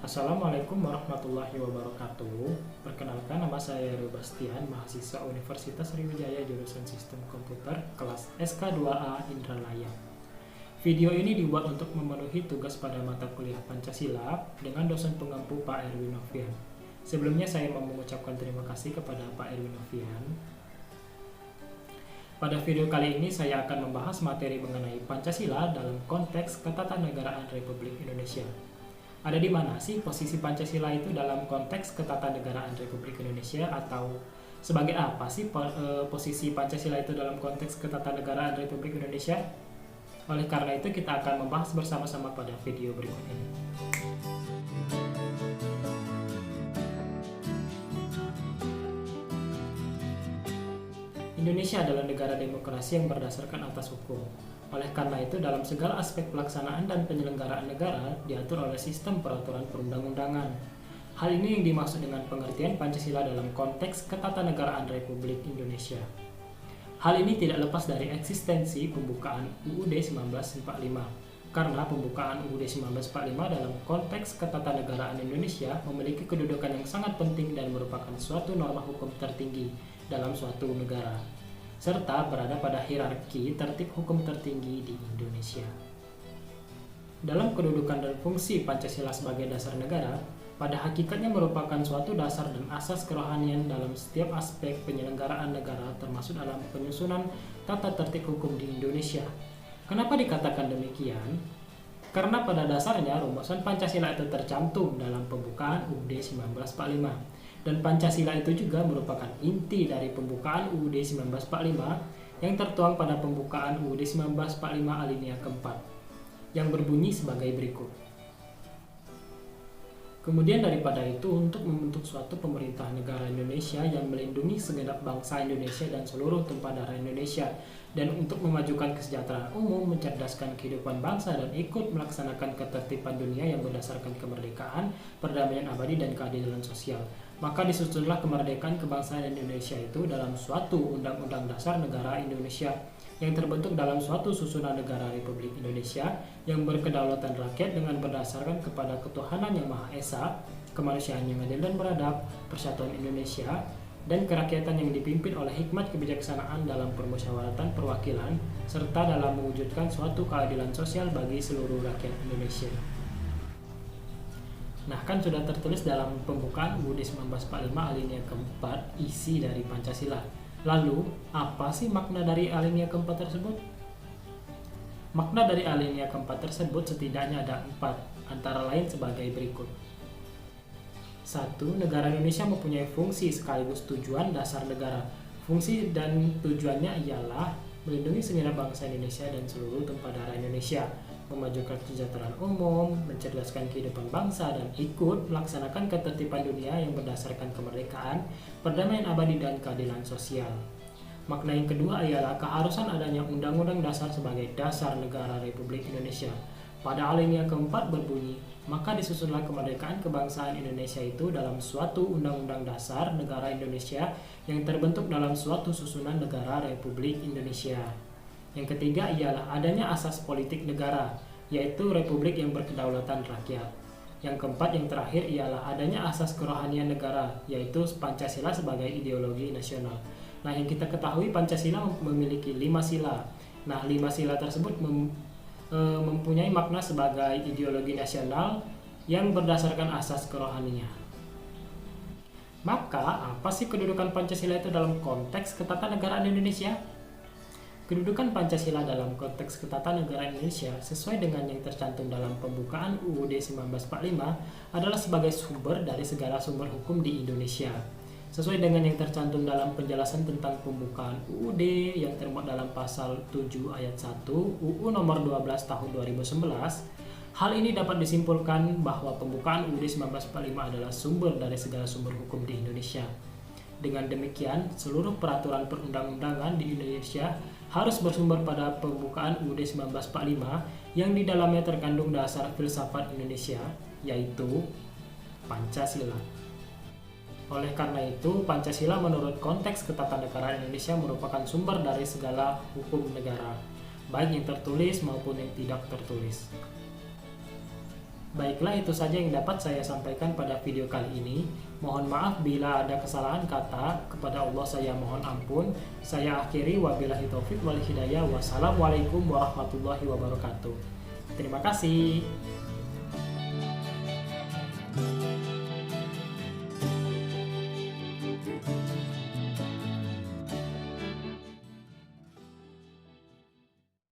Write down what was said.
Assalamualaikum warahmatullahi wabarakatuh. Perkenalkan, nama saya Heru Bastian, mahasiswa Universitas Sriwijaya jurusan Sistem Komputer kelas SK2A Indralaya. Video ini dibuat untuk memenuhi tugas pada mata kuliah Pancasila dengan dosen pengampu Pak Erwin Novian. Sebelumnya saya mau mengucapkan terima kasih kepada Pak Erwin Novian. Pada video kali ini saya akan membahas materi mengenai Pancasila dalam konteks ketatanegaraan Republik Indonesia. Ada di mana sih posisi Pancasila itu dalam konteks ketatanegaraan Republik Indonesia, atau sebagai apa sih posisi Pancasila itu dalam konteks ketatanegaraan Republik Indonesia? Oleh karena itu kita akan membahas bersama-sama pada video berikut ini. Indonesia adalah negara demokrasi yang berdasarkan atas hukum. Oleh karena itu, dalam segala aspek pelaksanaan dan penyelenggaraan negara diatur oleh sistem peraturan perundang-undangan. Hal ini yang dimaksud dengan pengertian Pancasila dalam konteks ketatanegaraan Republik Indonesia. Hal ini tidak lepas dari eksistensi pembukaan UUD 1945. Karena pembukaan UUD 1945 dalam konteks ketatanegaraan Indonesia memiliki kedudukan yang sangat penting dan merupakan suatu norma hukum tertinggi dalam suatu negara, serta berada pada hierarki tertib hukum tertinggi di Indonesia. Dalam kedudukan dan fungsi Pancasila sebagai dasar negara, pada hakikatnya merupakan suatu dasar dan asas kerohanian dalam setiap aspek penyelenggaraan negara, termasuk dalam penyusunan tata tertib hukum di Indonesia. Kenapa dikatakan demikian? Karena pada dasarnya rumusan Pancasila itu tercantum dalam pembukaan UUD 1945. Dan Pancasila itu juga merupakan inti dari pembukaan UUD 1945 yang tertuang pada pembukaan UUD 1945 alinea keempat, yang berbunyi sebagai berikut. Kemudian daripada itu, untuk membentuk suatu pemerintah negara Indonesia yang melindungi segenap bangsa Indonesia dan seluruh tumpah darah Indonesia, dan untuk memajukan kesejahteraan umum, mencerdaskan kehidupan bangsa, dan ikut melaksanakan ketertiban dunia yang berdasarkan kemerdekaan, perdamaian abadi, dan keadilan sosial, maka disusunlah kemerdekaan kebangsaan Indonesia itu dalam suatu Undang-Undang Dasar Negara Indonesia yang terbentuk dalam suatu susunan negara Republik Indonesia yang berkedaulatan rakyat dengan berdasarkan kepada ketuhanan yang Maha Esa, kemanusiaan yang adil dan beradab, persatuan Indonesia, dan kerakyatan yang dipimpin oleh hikmat kebijaksanaan dalam permusyawaratan perwakilan, serta dalam mewujudkan suatu keadilan sosial bagi seluruh rakyat Indonesia. Nah, kan sudah tertulis dalam pembukaan UUD 1945 alinea keempat isi dari Pancasila. Lalu, apa sih makna dari alinea keempat tersebut? Makna dari alinea keempat tersebut setidaknya ada 4, antara lain sebagai berikut. 1. Negara Indonesia mempunyai fungsi sekaligus tujuan dasar negara. Fungsi dan tujuannya ialah melindungi segenap bangsa Indonesia dan seluruh tumpah darah Indonesia, memajukan kesejahteraan umum, mencerdaskan kehidupan bangsa, dan ikut melaksanakan ketertiban dunia yang berdasarkan kemerdekaan, perdamaian abadi, dan keadilan sosial. Makna yang kedua ialah keharusan adanya Undang-Undang Dasar sebagai dasar negara Republik Indonesia. Pada alinea keempat berbunyi, maka disusunlah kemerdekaan kebangsaan Indonesia itu dalam suatu Undang-Undang Dasar Negara Indonesia yang terbentuk dalam suatu susunan negara Republik Indonesia. Yang ketiga ialah adanya asas politik negara, yaitu republik yang berkedaulatan rakyat. Yang keempat, yang terakhir ialah adanya asas kerohanian negara, yaitu Pancasila sebagai ideologi nasional. Nah, yang kita ketahui Pancasila memiliki 5 sila. Nah, 5 sila tersebut mempunyai makna sebagai ideologi nasional yang berdasarkan asas kerohanian. Maka, apa sih kedudukan Pancasila itu dalam konteks ketatanegaraan Indonesia? Kedudukan Pancasila dalam konteks ketatanegaraan Indonesia sesuai dengan yang tercantum dalam pembukaan UUD 1945 adalah sebagai sumber dari segala sumber hukum di Indonesia. Sesuai dengan yang tercantum dalam penjelasan tentang pembukaan UUD yang termuat dalam pasal 7 ayat 1 UU nomor 12 tahun 2011, hal ini dapat disimpulkan bahwa pembukaan UUD 1945 adalah sumber dari segala sumber hukum di Indonesia. Dengan demikian, seluruh peraturan perundang-undangan di Indonesia harus bersumber pada pembukaan UUD 1945 yang di dalamnya terkandung dasar filsafat Indonesia, yaitu Pancasila. Oleh karena itu, Pancasila menurut konteks ketatanegaraan Indonesia merupakan sumber dari segala hukum negara, baik yang tertulis maupun yang tidak tertulis. Baiklah, itu saja yang dapat saya sampaikan pada video kali ini. Mohon maaf bila ada kesalahan kata. Kepada Allah saya mohon ampun. Saya akhiri, wabillahi taufik wal hidayah. Wassalamualaikum warahmatullahi wabarakatuh. Terima kasih.